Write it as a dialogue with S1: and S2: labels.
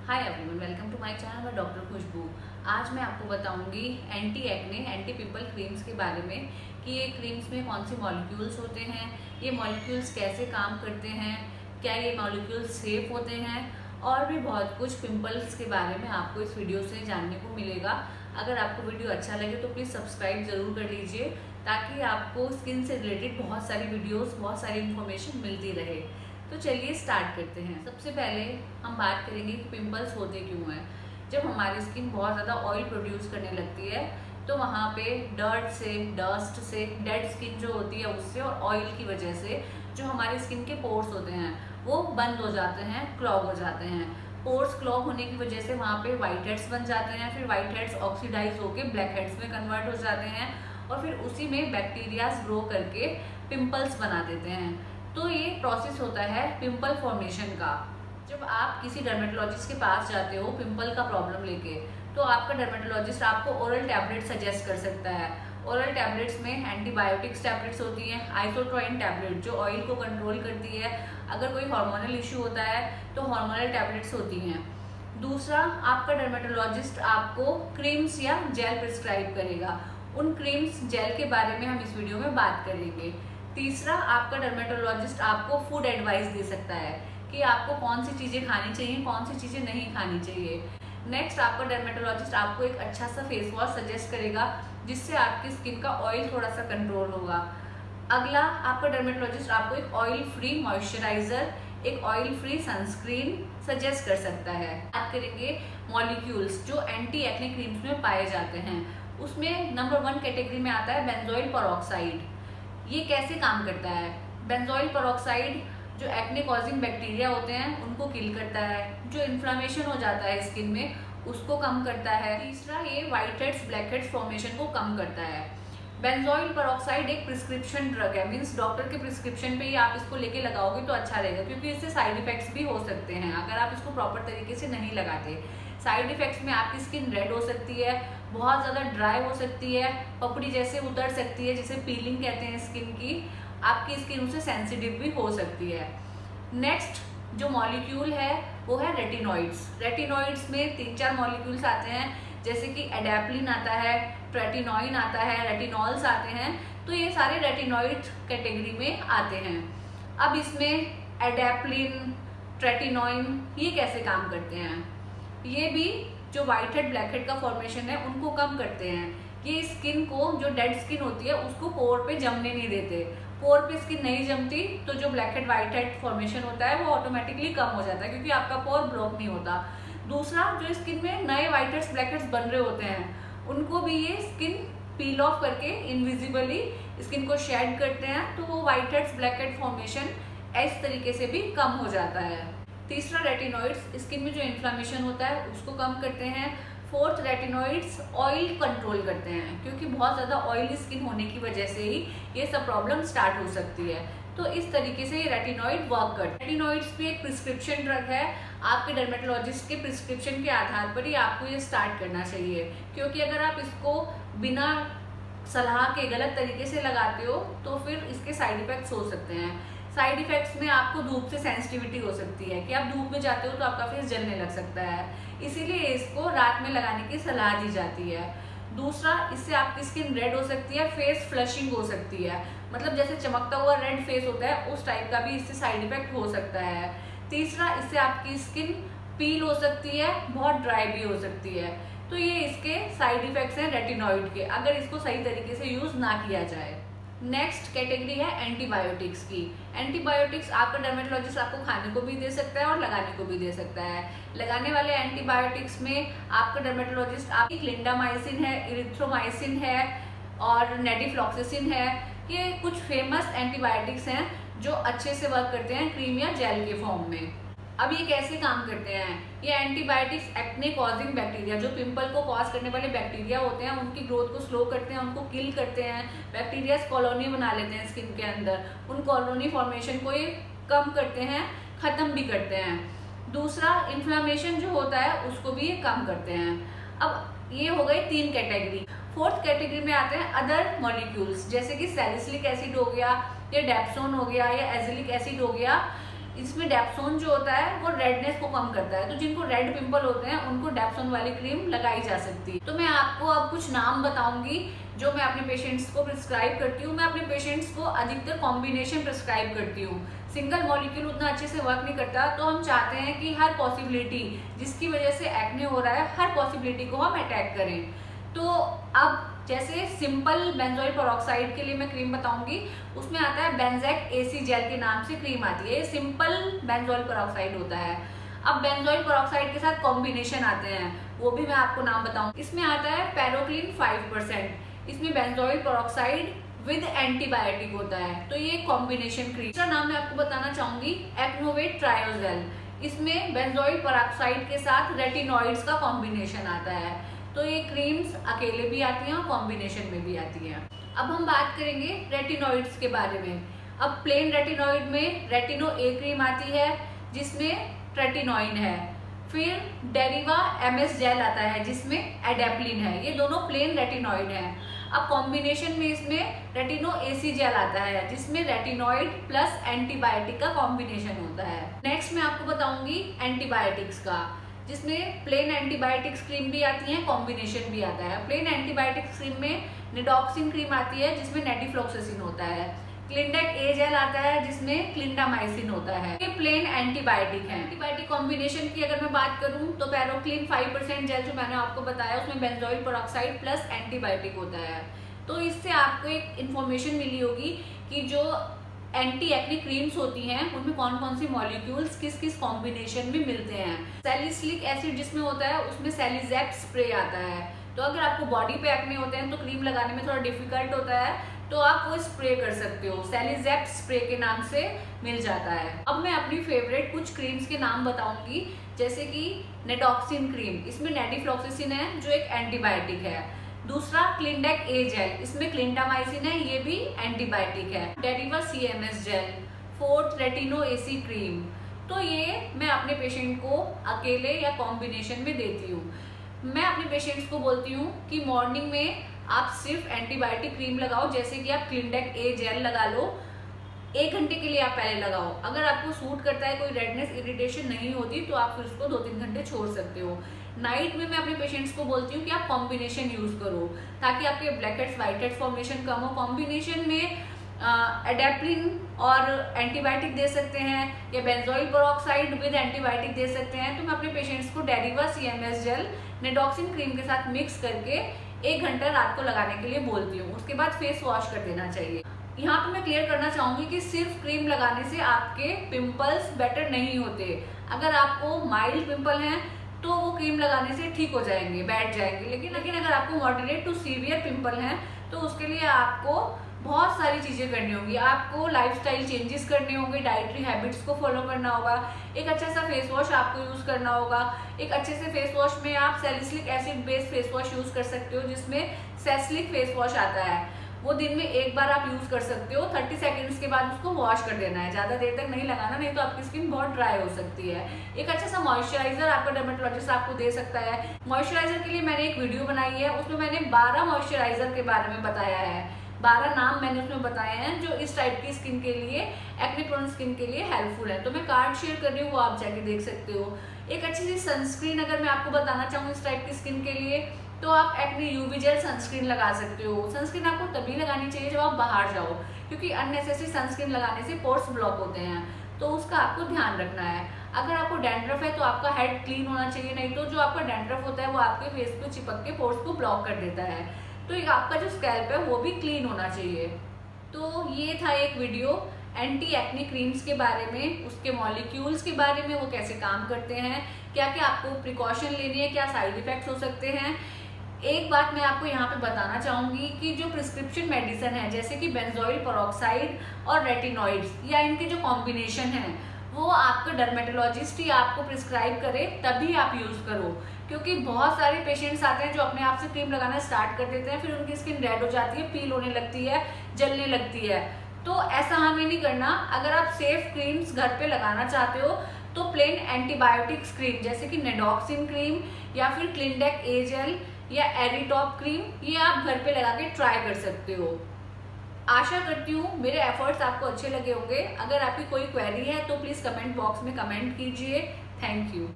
S1: Hi everyone, welcome to my channel. मैं doctor Khushboo. आज मैं आपको बताऊंगी anti acne anti pimple creams के बारे में कि ये क्रीम्स में कौन से मॉलिक्यूल्स होते हैं, ये मॉलिक्यूल्स कैसे काम करते हैं, क्या ये मॉलिक्यूल्स सेफ होते हैं और भी बहुत कुछ पिंपल्स के बारे में आपको इस वीडियो से जानने को मिलेगा। अगर आपको वीडियो अच्छा लगे तो प्लीज़ सब्सक्राइब ज़रूर कर लीजिए ताकि आपको स्किन से रिलेटेड बहुत सारी वीडियोज़, बहुत सारी इन्फॉर्मेशन मिलती रहे। तो चलिए स्टार्ट करते हैं। सबसे पहले हम बात करेंगे कि पिंपल्स होते क्यों हैं। जब हमारी स्किन बहुत ज़्यादा ऑयल प्रोड्यूस करने लगती है तो वहाँ पे डर्ट से, डस्ट से, डेड स्किन जो होती है उससे और ऑयल की वजह से जो हमारी स्किन के पोर्स होते हैं वो बंद हो जाते हैं, क्लॉग हो जाते हैं। पोर्स क्लॉग होने की वजह से वहाँ पे वाइट हेड्स बन जाते हैं, फिर वाइट हेड्स ऑक्सीडाइज होकर ब्लैक हेड्स में कन्वर्ट हो जाते हैं और फिर उसी में बैक्टीरियाज ग्रो करके पिंपल्स बना देते हैं। तो ये प्रोसेस होता है पिंपल फॉर्मेशन का। जब आप किसी डर्मेटोलॉजिस्ट के पास जाते हो पिंपल का प्रॉब्लम लेके तो आपका डर्मेटोलॉजिस्ट आपको ओरल टैबलेट सजेस्ट कर सकता है। ओरल टैबलेट्स में एंटीबायोटिक्स टैबलेट्स होती हैं, आइसोट्रोइन टैबलेट जो ऑयल को कंट्रोल करती है। अगर कोई हार्मोनल इशू होता है तो हार्मोनल टैबलेट्स होती हैं। दूसरा, आपका डर्मेटोलॉजिस्ट आपको क्रीम्स या जेल प्रिस्क्राइब करेगा। उन क्रीम्स जेल के बारे में हम इस वीडियो में बात करेंगे। तीसरा, आपका डर्मेटोलॉजिस्ट आपको फूड एडवाइस दे सकता है कि आपको कौन सी चीज़ें खानी चाहिए, कौन सी चीज़ें नहीं खानी चाहिए। नेक्स्ट, आपका डर्मेटोलॉजिस्ट आपको एक अच्छा सा फेस वॉश सजेस्ट करेगा जिससे आपकी स्किन का ऑयल थोड़ा सा कंट्रोल होगा। अगला, आपका डर्मेटोलॉजिस्ट आपको एक ऑयल फ्री मॉइस्चराइजर, एक ऑयल फ्री सनस्क्रीन सजेस्ट कर सकता है। बात करेंगे मॉलिक्यूल्स जो एंटी एक्ने क्रीम्स में पाए जाते हैं। उसमें नंबर 1 कैटेगरी में आता है बेंजोइल पेरोक्साइड। ये कैसे काम करता है? बेंजोइल पेरोक्साइड जो एक्ने कॉजिंग बैक्टीरिया होते हैं उनको किल करता है, जो इन्फ्लामेशन हो जाता है स्किन में उसको कम करता है। तीसरा, ये white heads, black heads formation को कम करता है। बेंजोइल पेरोक्साइड एक प्रिस्क्रिप्शन ड्रग है, मीन्स डॉक्टर के प्रिस्क्रिप्शन पे ही आप इसको लेके लगाओगे तो अच्छा रहेगा क्योंकि इससे साइड इफेक्ट्स भी हो सकते हैं अगर आप इसको प्रॉपर तरीके से नहीं लगाते। साइड इफेक्ट्स में आपकी स्किन रेड हो सकती है, बहुत ज़्यादा ड्राई हो सकती है, पपड़ी जैसे उतर सकती है जिसे पीलिंग कहते हैं स्किन की। आपकी स्किन उससे सेंसिटिव भी हो सकती है। नेक्स्ट जो मॉलिक्यूल है वो है रेटिनॉइड्स। रेटिनॉइड्स में 3-4 मॉलिक्यूल्स आते हैं जैसे कि एडेप्लिन आता है, ट्रेटिनॉइन आता है, रेटिनॉल्स आते हैं। तो ये सारे रेटिनॉइड कैटेगरी में आते हैं। अब इसमें एडेप्लिन, ट्रेटिनॉइन ये कैसे काम करते हैं? ये भी जो व्हाइट हेड, ब्लैक हेड का फॉर्मेशन है उनको कम करते हैं। ये स्किन को, जो डेड स्किन होती है उसको पोर पे जमने नहीं देते। पोर पे स्किन नहीं जमती तो जो black head, white head formation होता है वो ऑटोमेटिकली कम हो जाता है क्योंकि आपका पोर ब्लॉक नहीं होता। दूसरा, जो स्किन में नए व्हाइट हेड्स, ब्लैक हेड्स बन रहे होते हैं उनको भी ये स्किन पील ऑफ करके इनविजिबली स्किन को शेड करते हैं तो वो white heads, black head formation इस तरीके से भी कम हो जाता है। तीसरा, रेटिनॉइड्स स्किन में जो इन्फ्लामेशन होता है उसको कम करते हैं। फोर्थ, रेटिनॉइड्स ऑयल कंट्रोल करते हैं क्योंकि बहुत ज़्यादा ऑयली स्किन होने की वजह से ही ये सब प्रॉब्लम स्टार्ट हो सकती है। तो इस तरीके से ये रेटिनॉइड वर्क करते हैं। रेटिनॉइड्स भी एक प्रिस्क्रिप्शन ड्रग है। आपके डर्मेटोलॉजिस्ट के प्रिस्क्रिप्शन के आधार पर ही आपको ये स्टार्ट करना चाहिए क्योंकि अगर आप इसको बिना सलाह के गलत तरीके से लगाते हो तो फिर इसके साइड इफेक्ट्स हो सकते हैं। साइड इफेक्ट्स में आपको धूप से सेंसिटिविटी हो सकती है कि आप धूप में जाते हो तो आपका फेस जलने लग सकता है, इसीलिए इसको रात में लगाने की सलाह दी जाती है। दूसरा, इससे आपकी स्किन रेड हो सकती है, फेस फ्लशिंग हो सकती है, मतलब जैसे चमकता हुआ रेड फेस होता है उस टाइप का भी इससे साइड इफेक्ट हो सकता है। तीसरा, इससे आपकी स्किन पील हो सकती है, बहुत ड्राई भी हो सकती है। तो ये इसके साइड इफेक्ट्स हैं रेटिनॉइड के अगर इसको सही तरीके से यूज ना किया जाए। नेक्स्ट कैटेगरी है एंटीबायोटिक्स की। एंटीबायोटिक्स आपका डर्मेटोलॉजिस्ट आपको खाने को भी दे सकता है और लगाने को भी दे सकता है। लगाने वाले एंटीबायोटिक्स में आपका डर्मेटोलॉजिस्ट आपकी क्लिंडामाइसिन है, इरिथ्रोमाइसिन है और नेडिफ्लॉक्सासिन है। ये कुछ फेमस एंटीबायोटिक्स हैं जो अच्छे से वर्क करते हैं क्रीम या जेल के फॉर्म में। अब ये कैसे काम करते हैं? ये एंटीबायोटिक्स एक्ने कॉजिंग बैक्टीरिया, जो पिंपल को कॉज करने वाले बैक्टीरिया होते हैं उनकी ग्रोथ को स्लो करते हैं, उनको किल करते हैं। बैक्टीरिया कॉलोनी बना लेते हैं स्किन के अंदर, उन कॉलोनी फॉर्मेशन को ये कम करते हैं, खत्म भी करते हैं। दूसरा, इन्फ्लामेशन जो होता है उसको भी ये कम करते हैं। अब ये हो गई 3 कैटेगरी। फोर्थ कैटेगरी में आते हैं अदर मॉलिक्यूल्स जैसे कि सैलिसिलिक एसिड हो गया या डेप्सोन हो गया या एजिलिक एसिड हो गया। इसमें डेप्सोन जो होता है वो रेडनेस को कम करता है, तो जिनको रेड पिंपल होते हैं उनको डेप्सोन वाली क्रीम लगाई जा सकती है। तो मैं आपको अब कुछ नाम बताऊंगी जो मैं अपने पेशेंट्स को प्रिस्क्राइब करती हूँ। मैं अपने पेशेंट्स को अधिकतर कॉम्बिनेशन प्रिस्क्राइब करती हूँ, सिंगल मॉलिक्यूल उतना अच्छे से वर्क नहीं करता। तो हम चाहते हैं कि हर पॉसिबिलिटी जिसकी वजह से एक्ने हो रहा है, हर पॉसिबिलिटी को हम अटैक करें। तो अब जैसे सिंपल बेंजोइल पेरोक्साइड के लिए मैं क्रीम बताऊंगी, उसमें आता है बेंजेक एसी जेल के नाम से क्रीम आती है। ये सिंपल बेंजोइल पेरोक्साइड होता है। अब बेंजोइल पेरोक्साइड के साथ कॉम्बिनेशन आते हैं, वो भी मैं आपको नाम बताऊंगी। इसमें आता है पैरोक्लिन 5%, इसमें बेंजोइल पेरोक्साइड विद एंटीबायोटिक होता है, तो ये कॉम्बिनेशन क्रीम। दूसरा नाम मैं आपको बताना चाहूंगी एक्नोवेट ट्रायोजेल, इसमें बेंजोइल पेरोक्साइड के साथ रेटिनॉइड्स का कॉम्बिनेशन आता है। तो ये क्रीम्स अकेले भी आती हैं और कॉम्बिनेशन में भी आती हैं। अब हम बात करेंगे रेटिनॉइड्स के बारे में। अब प्लेन रेटिनॉइड में रेटिनो ए क्रीम आती है जिसमें ट्रेटिनॉइन है, फिर डेरिवा एमएस जेल आता है जिसमें एडेप्लिन है, ये दोनों प्लेन रेटिनॉइड हैं। अब कॉम्बिनेशन में इसमें रेटिनो एसी जेल आता है जिसमें रेटिनॉइड प्लस एंटीबायोटिक का कॉम्बिनेशन होता है। नेक्स्ट मैं आपको बताऊंगी एंटीबायोटिक्स का, जिसमें प्लेन एंटीबायोटिक्स क्रीम भी आती है, कॉम्बिनेशन भी आता है। प्लेन एंटीबायोटिक्स क्रीम में निडॉक्सिन क्रीम आती है जिसमें नेटिफ्लॉक्सासिन होता है, क्लिंडेक ए जेल आता है जिसमें क्लिंडामाइसिन होता है। ये प्लेन एंटीबायोटिक है। एंटीबायोटिक कॉम्बिनेशन की अगर मैं बात करूं तो पैरोक्लिन 5% जेल जो मैंने आपको बताया उसमें बेंजोइल पेरोक्साइड प्लस एंटीबायोटिक होता है। तो इससे आपको एक इन्फॉर्मेशन मिली होगी कि जो एंटी एक्ने क्रीम्स होती हैं उनमें कौन कौन सी मॉलिक्यूल्स किस किस कॉम्बिनेशन में मिलते हैं। सैलिसिलिक एसिड जिसमें होता है उसमें सैलिजेप स्प्रे आता है, तो अगर आपको बॉडी पे एक्ने होते हैं तो क्रीम लगाने में थोड़ा डिफिकल्ट होता है तो आप वो स्प्रे कर सकते हो, सैलिजेप स्प्रे के नाम से मिल जाता है। अब मैं अपनी फेवरेट कुछ क्रीम्स के नाम बताऊंगी, जैसे कि नेडॉक्सिन क्रीम, इसमें नेटिफ्लॉक्सासिन है जो एक एंटीबायोटिक है। दूसरा क्लिंडेक ए जेल, इसमें क्लिंडामाइसिन है, ये भी एंटीबायोटिक है। Deriva CMS jail, fourth रेटिनो AC cream. तो ये मैं अपने पेशेंट को अकेले या कॉम्बिनेशन में देती हूँ। मैं अपने पेशेंट्स को बोलती हूँ कि मॉर्निंग में आप सिर्फ एंटीबायोटिक क्रीम लगाओ, जैसे कि आप क्लिंडेक ए जेल लगा लो, 1 घंटे के लिए आप पहले लगाओ। अगर आपको सूट करता है, कोई रेडनेस इरिटेशन नहीं होती, तो आप फिर उसको 2-3 घंटे छोड़ सकते हो। नाइट में मैं अपने पेशेंट्स को बोलती हूँ कि आप कॉम्बिनेशन यूज करो ताकि आपके black heads white heads formation कम हो। कॉम्बिनेशन में एडेप्लिन और एंटीबायोटिक दे सकते हैं या बेंजोइल पेरोक्साइड विद एंटीबायोटिक दे सकते हैं। तो मैं अपने पेशेंट्स को डेरिवा सीएमएस जेल नेडॉक्सिन क्रीम के साथ मिक्स करके 1 घंटा रात को लगाने के लिए बोलती हूँ। उसके बाद फेस वॉश कर देना चाहिए। यहाँ पे मैं क्लियर करना चाहूंगी कि सिर्फ क्रीम लगाने से आपके पिंपल्स बेटर नहीं होते। अगर आपको माइल्ड पिंपल हैं तो वो क्रीम लगाने से ठीक हो जाएंगे, बैठ जाएंगे, लेकिन अगर आपको मॉडरेट टू सीवियर पिंपल हैं तो उसके लिए आपको बहुत सारी चीजें करनी होंगी। आपको लाइफस्टाइल चेंजेस करने होंगे, डाइटरी हैबिट्स को फॉलो करना होगा, एक अच्छा सा फेस वॉश आपको यूज करना होगा। एक अच्छे से फेस वॉश में आप salicylic acid based face wash use कर सकते हो जिसमें सैलिसिलिक फेस वॉश आता है, वो दिन में 1 बार आप यूज कर सकते हो। 30 सेकंड्स के बाद उसको वॉश कर देना है, ज्यादा देर तक नहीं लगाना, नहीं तो आपकी स्किन बहुत ड्राई हो सकती है। एक अच्छा सा मॉइस्चराइजर आपका डर्मेटोलॉजिस्ट आपको दे सकता है। मॉइस्चराइजर के लिए मैंने एक वीडियो बनाई है, उसमें मैंने 12 मॉइस्चराइजर के बारे में बताया है, 12 नाम मैंने उसमें बताए हैं जो इस टाइप की स्किन के लिए, एक्ने प्रोन स्किन के लिए हेल्पफुल है। तो मैं कार्ड शेयर कर रही हूँ, वो आप जाके देख सकते हो। एक अच्छी सी सनस्क्रीन अगर मैं आपको बताना चाहूँ इस टाइप की स्किन के लिए, तो आप एक्ने यूवी जेल सनस्क्रीन लगा सकते हो। सनस्क्रीन आपको तभी लगानी चाहिए जब आप बाहर जाओ, क्योंकि अननेसेसरी सनस्क्रीन लगाने से पोर्स ब्लॉक होते हैं, तो उसका आपको ध्यान रखना है। अगर आपको डैंड्रफ है तो आपका हेड क्लीन होना चाहिए, नहीं तो जो आपका डैंड्रफ होता है वो आपके फेस पे चिपक के पोर्स को ब्लॉक कर देता है। तो आपका जो स्कैल्प है वो भी क्लीन होना चाहिए। तो ये था एक वीडियो एंटी एक्ने क्रीम्स के बारे में, उसके मॉलिक्यूल्स के बारे में, वो कैसे काम करते हैं, क्या क्या आपको प्रिकॉशन लेनी है, क्या साइड इफेक्ट्स हो सकते हैं। एक बात मैं आपको यहाँ पे बताना चाहूंगी कि जो प्रिस्क्रिप्शन मेडिसिन है जैसे कि बेंजोइल पेरोक्साइड और रेटिनॉइड्स या इनके जो कॉम्बिनेशन है वो आपका डर्मेटोलॉजिस्ट ही आपको प्रिस्क्राइब करे तभी आप यूज करो, क्योंकि बहुत सारे पेशेंट्स आते हैं जो अपने आप से क्रीम लगाना स्टार्ट कर देते हैं, फिर उनकी स्किन रेड हो जाती है, पील होने लगती है, जलने लगती है। तो ऐसा हमें नहीं करना। अगर आप सेफ क्रीम्स घर पे लगाना चाहते हो तो प्लेन एंटीबायोटिक्स क्रीम जैसे कि नेडॉक्सिन क्रीम या फिर क्लिंडेक ए जेल या एरिटॉप क्रीम, ये आप घर पे लगा के ट्राई कर सकते हो। आशा करती हूँ मेरे एफर्ट्स आपको अच्छे लगे होंगे। अगर आपकी कोई क्वेरी है तो प्लीज़ कमेंट बॉक्स में कमेंट कीजिए। Thank you.